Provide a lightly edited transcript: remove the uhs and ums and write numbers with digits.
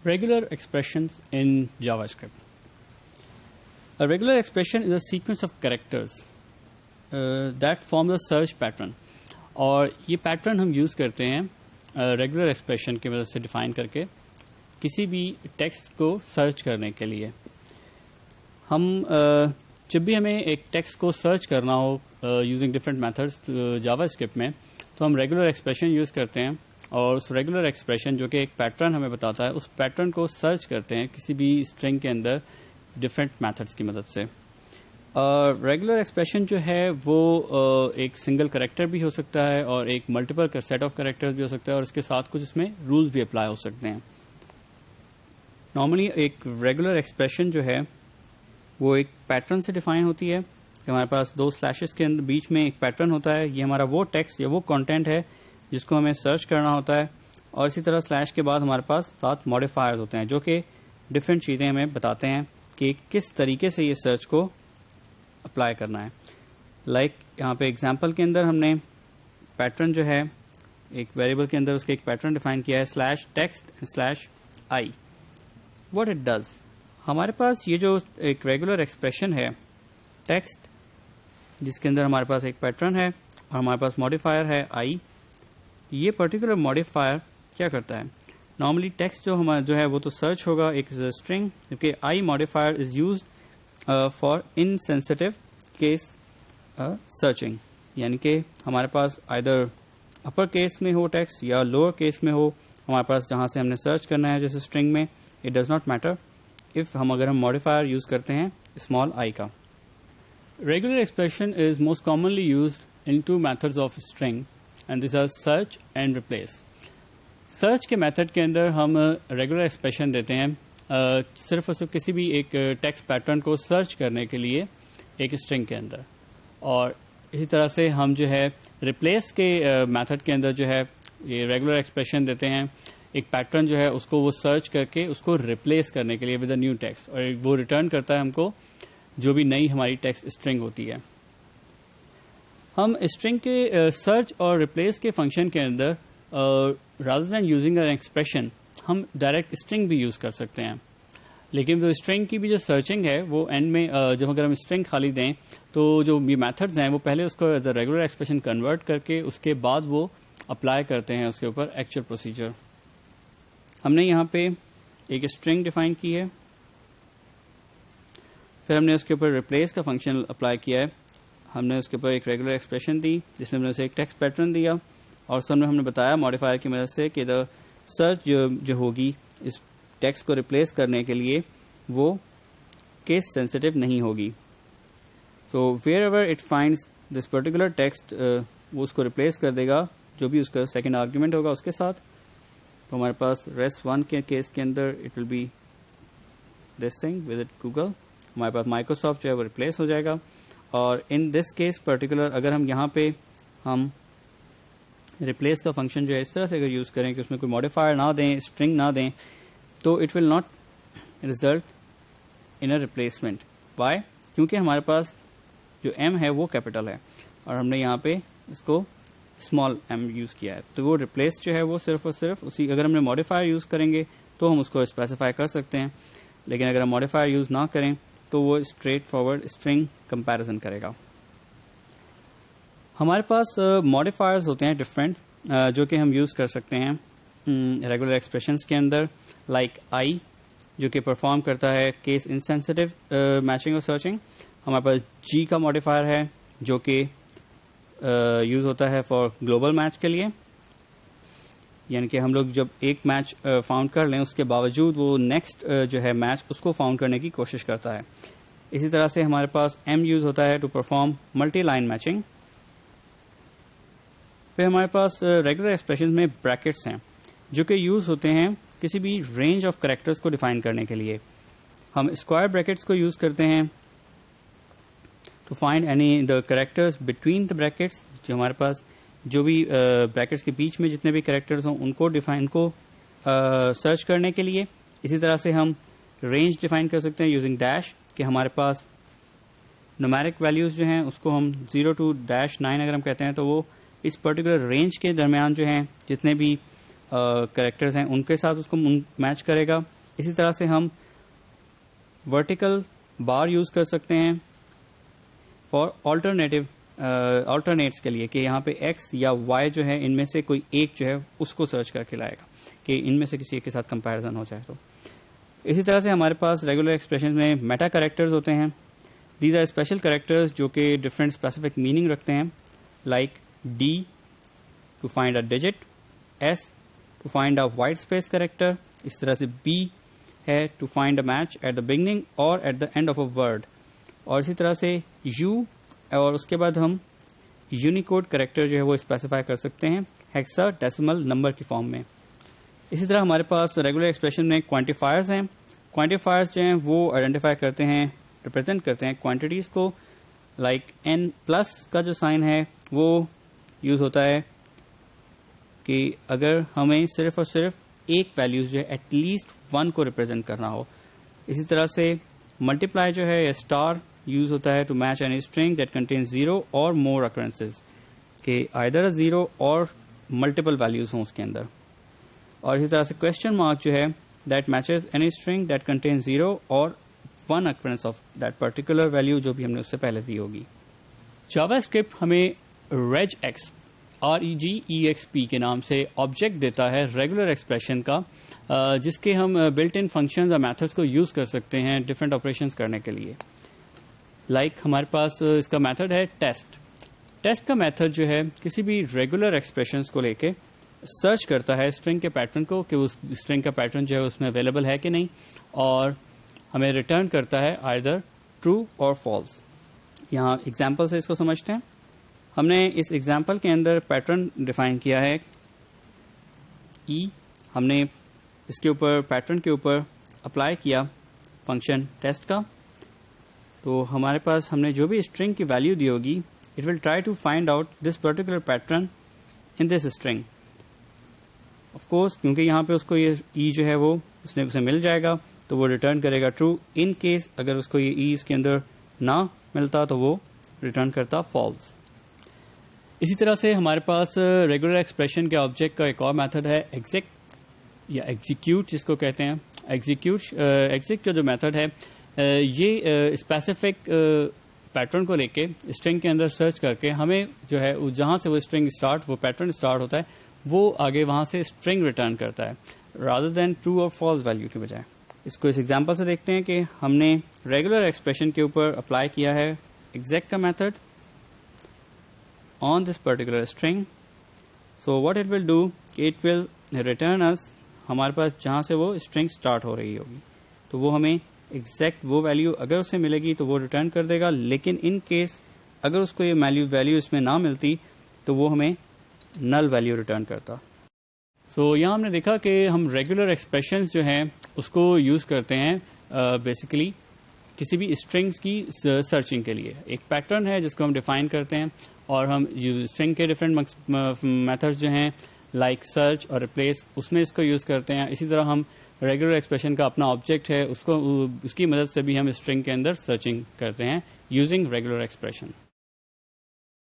Regular expressions in JavaScript. A regular expression is a sequence of characters that form the search pattern. اور یہ pattern ہم use کرتے ہیں regular expression کی مدد سے ڈیفائن کر کے کسی بھی ٹیکسٹ کو سرچ کرنے کے لیے. ہم جب بھی ہمیں ایک ٹیکسٹ کو سرچ کرنا ہو یوزنگ ڈفرینٹ میتھڈس جاوا اسکرپٹ میں تو ہم ریگولر ایکسپریشن یوز کرتے ہیں اور اس ریگولر ایکسپریشن جو کہ ایک پیٹرن ہمیں بتاتا ہے اس پیٹرن کو سرچ کرتے ہیں کسی بھی اسٹرنگ کے اندر ڈفرینٹ میتھڈس کی مدد سے. ریگولر ایکسپریشن جو ہے وہ ایک سنگل کریکٹر بھی ہو سکتا ہے اور ایک ملٹیپل سیٹ آف کریکٹر بھی ہو سکتا ہے اور اس کے ساتھ کچھ اس میں رولز بھی اپلائی ہو سکتے ہیں. نارملی ایک ریگولر ایکسپریشن جو ہے وہ ایک پیٹرن سے ڈیفائن ہوتی ہے کہ ہمارے پاس دو سلیشز کے بیچ میں ایک پیٹرن ہوتا ہے. یہ ہمارا وہ ٹیکسٹ یا وہ کانٹینٹ ہے جس کو ہمیں سرچ کرنا ہوتا ہے اور اسی طرح سلیش کے بعد ہمارے پاس 7 ماڈیفائرز ہوتے ہیں جو کہ ڈفرینٹ چیزیں ہمیں بتاتے ہیں کہ کس طریقے سے یہ سرچ کو اپلائی کرنا ہے. لائک یہاں پہ ایگزامپل کے اندر ہم نے پیٹرن جو ہے ایک ویریبل کے اندر اس کے ایک پیٹرن ڈیفائن کیا ہے /text/i. واٹ اٹ ڈز، ہمارے پاس یہ جو ایک ریگولر ایکسپریشن ہے ٹیکسٹ جس کے اندر ہمارے پاس ایک پیٹرن ہے اور ہمارے پاس ماڈیفائر ہے i. یہ پرٹیکولر ماڈیفائر کیا کرتا ہے؟ نارملی ٹیکسٹ جو ہے وہ تو سرچ ہوگا ایک اسٹرنگ کیونکہ i modifier is used for insensitive case searching, یعنی کہ ہمارے پاس آئدر اپر کیس میں ہو ٹیکسٹ یا لوور کیس میں ہو ہمارے پاس جہاں سے ہم نے سرچ کرنا ہے جیسے اسٹرنگ میں اٹ ڈز ناٹ میٹر اگر ہم ماڈیفائر یوز کرتے ہیں اسمال آئی کا. Regular expression is most commonly used in 2 methods of string and these are search and replace. Search کے میتھڈ کے اندر ہم ریگولر ایکسپریشن دیتے ہیں صرف اور صرف کسی بھی ایک ٹیکسٹ پیٹرن کو سرچ کرنے کے لیے ایک اسٹرنگ کے اندر، اور اسی طرح سے ہم جو ہے ریپلیس کے میتھڈ کے اندر جو ہے یہ ریگولر ایکسپریشن دیتے ہیں ایک پیٹرن جو ہے اس کو وہ سرچ کر کے اس کو ریپلیس کرنے کے لیے ود اے نیو ٹیکسٹ، اور وہ ریٹرن کرتا ہے ہم کو جو بھی نئی ہماری ٹیکسٹ اسٹرنگ ہوتی ہے. ہم اسٹرنگ کے سرچ اور ریپلیس کے فنکشن کے اندر rather than using an expression ہم ڈائریکٹ اسٹرنگ بھی یوز کر سکتے ہیں، لیکن وہ اسٹرنگ کی بھی جو سرچنگ ہے وہ اینڈ میں جب اگر ہم اسٹرنگ خالی دیں تو جو یہ میتھڈز ہیں وہ پہلے اس کو as a regular expression convert کر کے اس کے بعد وہ اپلائی کرتے ہیں اس کے اوپر ایکچوئل پروسیجر. ہم نے یہاں پہ ایک اسٹرنگ ڈیفائن کی ہے، پھر ہم نے اس کے اوپر ریپلیس کا فنکشن اپلائی کیا ہے، ہم نے اس کے اوپر ایک ریگولر ایکسپریشن دی جس میں ہم نے اسے ایک ٹیکسٹ پیٹرن دیا اور سب میں ہم نے بتایا ماڈیفائر کی مدد سے کہ سرچ جو ہوگی اس ٹیکسٹ کو ریپلیس کرنے کے لیے وہ کیس سینسٹیو نہیں ہوگی. تو where ever it finds this particular text وہ اس کو ریپلیس کر دے گا جو بھی اس کا سیکنڈ آرگیومنٹ ہوگا اس کے ساتھ. تو ہمارے پاس ریسٹ 1 کے کیس کے اندر it will be this thing visit Google, ہمارے پاس مائکروسافٹ جو ہے وہ ریپلیس ہو جائے گا. اور ان دس کیس پرٹیکولر اگر ہم یہاں پہ ہم ریپلیس کا فنکشن جو ہے اس طرح سے اگر یوز کریں کہ اس میں کوئی ماڈیفائر نہ دیں اسٹرنگ نہ دیں تو it will not result in a replacement. Why? کیونکہ ہمارے پاس جو ایم ہے وہ کیپٹل ہے اور ہم نے یہاں پہ اس کو اسمال ایم یوز کیا ہے، تو وہ ریپلیس جو ہے وہ صرف اور صرف اسی اگر ہم نے ماڈیفائر یوز کریں گے تو ہم اس کو اسپیسیفائی کر سکتے ہیں، لیکن اگر ہم ماڈیفائر یوز نہ کریں تو وہ اسٹریٹ فارورڈ اسٹرنگ کمپیریزن کرے گا. ہمارے پاس ماڈیفائرز ہوتے ہیں ڈفرینٹ جو کہ ہم یوز کر سکتے ہیں ریگولر ایکسپریشنس کے اندر، لائک آئی جو کہ پرفارم کرتا ہے کیس انسینسٹیو میچنگ اور سرچنگ. ہمارے پاس جی کا ماڈیفائر ہے جو کہ یوز ہوتا ہے فار گلوبل میچ کے لیے، یعنی کہ ہم لوگ جب ایک میچ فاؤنڈ کر لیں اس کے باوجود وہ نیکسٹ جو ہے میچ اس کو فاؤنڈ کرنے کی کوشش کرتا ہے. اسی طرح سے ہمارے پاس ایم یوز ہوتا ہے to perform multi line matching. پھر ہمارے پاس ریگولر ایکسپریشن میں بریکٹس ہیں جو کہ یوز ہوتے ہیں کسی بھی رینج آف کریکٹرز کو ڈیفائن کرنے کے لیے. ہم اسکوائر بریکٹس کو یوز کرتے ہیں to find any the characters between the brackets, جو ہمارے پاس جو بھی بریکٹس کے بیچ میں جتنے بھی کریکٹرز ہوں ان کو سرچ کرنے کے لیے. اسی طرح سے ہم رینج ڈیفائن کر سکتے ہیں یوزنگ ڈیش کہ ہمارے پاس نومیرک ویلیوز جو ہیں اس کو ہم 0 to -9 اگر ہم کہتے ہیں تو وہ اس پرٹیکولر رینج کے درمیان جو ہیں جتنے بھی کریکٹرز ہیں ان کے ساتھ اس کو میچ کرے گا. اسی طرح سے ہم ورٹیکل بار یوز کر سکتے ہیں فار آلٹرنیٹس کے لیے کہ یہاں پہ ایکس یا وائی جو ہے ان میں سے کوئی ایک جو ہے اس کو سرچ کر کے لائے گا کہ ان میں سے کسی ایک کے ساتھ کمپیریزن ہو جائے. تو اسی طرح سے ہمارے پاس ریگولر ایکسپریشن میں میٹا کریکٹرز ہوتے ہیں. دیز آر اسپیشل کریکٹرز جو کہ ڈفرینٹ اسپیسیفک میننگ رکھتے ہیں, like D to find a digit, S to find a white space character, اس طرح سے بی ہے to find a match at the beginning اور at the end of a word, اور اسی طرح سے یو, اور اس کے بعد ہم یونیکوڈ کریکٹر جو ہے وہ اسپیسیفائی کر سکتے ہیں ہیکسا ڈیسیمل نمبر کی فارم میں. اسی طرح ہمارے پاس ریگولر ایکسپریشن میں کوانٹیفائرز ہیں. کوانٹیفائرز جو ہیں وہ آئیڈینٹیفائی کرتے ہیں, ریپرزینٹ کرتے ہیں کوانٹیٹیز کو, لائک این پلس کا جو سائن ہے وہ یوز ہوتا ہے کہ اگر ہمیں صرف اور صرف ایک ویلیوز جو ہے ایٹ لیسٹ 1 کو ریپرزینٹ کرنا ہو. اسی طرح سے ملٹیپلائی جو ہے یا اسٹار یوز ہوتا ہے to match any string that contain 0 اور مور اکرنسز کہ آئدر 0 اور ملٹیپل ویلیوز ہوں اس کے اندر. اور اسی طرح سے کوشچن مارک جو ہے that matches any string that contain 0 اور 1 occurrence of that particular value جو بھی ہم نے اس سے پہلے دی ہوگی. جاوا اسکرپٹ ہمیں ریج ایکس REGEXP کے نام سے آبجیکٹ دیتا ہے ریگولر ایکسپریشن کا, جس کے ہم بلٹ ان فنکشنز اور میتھڈس کو یوز کر سکتے ہیں ڈفرینٹ آپریشنز کرنے کے لیے. لائک ہمارے پاس اس کا میتھڈ ہے ٹیسٹ. ٹیسٹ کا میتھڈ جو ہے کسی بھی ریگولر ایکسپریشنز کو لے کے سرچ کرتا ہے اسٹرنگ کے پیٹرن کو کہ اس اسٹرنگ کا پیٹرن جو ہے اس میں اویلیبل ہے کہ نہیں, اور ہمیں ریٹرن کرتا ہے آئدر ٹرو اور فالس. یہاں ایگزامپل سے اس کو سمجھتے ہیں. ہم نے اس ایگزامپل کے اندر پیٹرن ڈیفائن کیا ہے ای, ہم نے اس کے اوپر پیٹرن کے اوپر اپلائی کیا فنکشن ٹیسٹ کا. تو ہمارے پاس ہم نے جو بھی اسٹرنگ کی ویلیو دی ہوگی it will try to find out this particular pattern in this string. Of course کیونکہ یہاں پہ اس کو یہ ای جو ہے وہ اسے مل جائے گا تو وہ ریٹرن کرے گا ٹرو. ان کیس اگر اس کو یہ ای اس کے اندر نہ ملتا تو وہ ریٹرن کرتا فالس. اسی طرح سے ہمارے پاس ریگولر ایکسپریشن کے آبجیکٹ کا ایک اور میتھڈ ہے ایگزیک یا ایگزیکیوٹ جس کو کہتے ہیں. ایگزیک کا جو میتھڈ ہے یہ اسپیسیفک پیٹرن کو لے کے اسٹرنگ کے اندر سرچ کر کے ہمیں جو ہے جہاں سے وہ اسٹرنگ اسٹارٹ وہ پیٹرن اسٹارٹ ہوتا ہے وہ آگے وہاں سے اسٹرنگ ریٹرن کرتا ہے رادر دین ٹرو اور فالس ویلیو کے بجائے. اس کو اس ایگزامپل سے دیکھتے ہیں کہ ہم نے ریگولر ایکسپریشن کے اوپر اپلائی کیا ہے ایگزیک کا method on this particular string. So what it will do, it will return us ہمارے پاس جہاں سے وہ string start ہو رہی ہوگی تو وہ ہمیں exact وہ ویلیو اگر اسے ملے گی تو وہ ریٹرن کر دے گا, لیکن ان کیس اگر اس کو یہ ویلیو اس میں نہ ملتی تو وہ ہمیں نل ویلیو ریٹرن کرتا. سو یہاں ہم نے دیکھا کہ ہم ریگولر ایکسپریشنز جو ہیں اس کو یوز کرتے ہیں بیسیکلی کسی بھی اسٹرنگس کی سرچنگ کے لیے. ایک پیٹرن ہے جس کو ہم ڈیفائن کرتے ہیں اور ہم اسٹرنگ کے ڈفرینٹ میتھڈز جو ہیں لائک سرچ اور ریپلیس اس میں اس کو یوز کرتے ہیں. اسی طرح ہم ریگولر ایکسپریشن کا اپنا آبجیکٹ ہے اس کی مدد سے بھی ہم اسٹرنگ کے اندر سرچنگ کرتے ہیں یوزنگ ریگولر ایکسپریشن.